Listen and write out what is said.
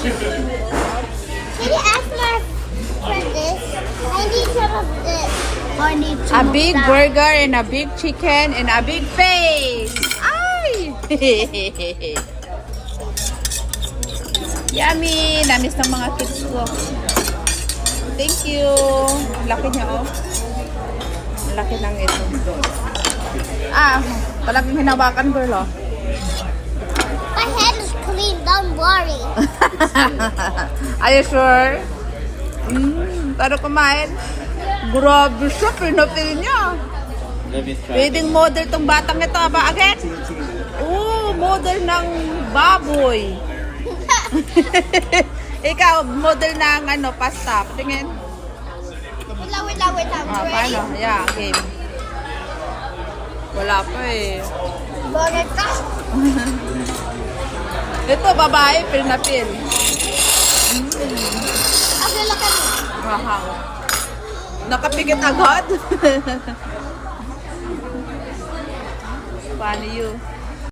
Can you ask my friend this? I need some of this. I need A some big of that. burger and a big chicken and a big face. Ay! Yummy! Namis ng mga kids ko. Thank you. Laki niya, oh. Laki ng ito. Talagang hinawakan, girl, oh. My hand is clean, don't worry. Are you sure? Pero kumain. Grabe siya, pinapil niya. Pwedeng model tong batang ito, ba? Again? Model ng baboy. Ikaw, model ng pasta. Tingin. Wait lang. Ready? Paano? Yeah, game. Wala pa eh. Burger ka. Ito, babae, pil na pil. Okay, look at me. Wow. Nakapikit agad. Paano you?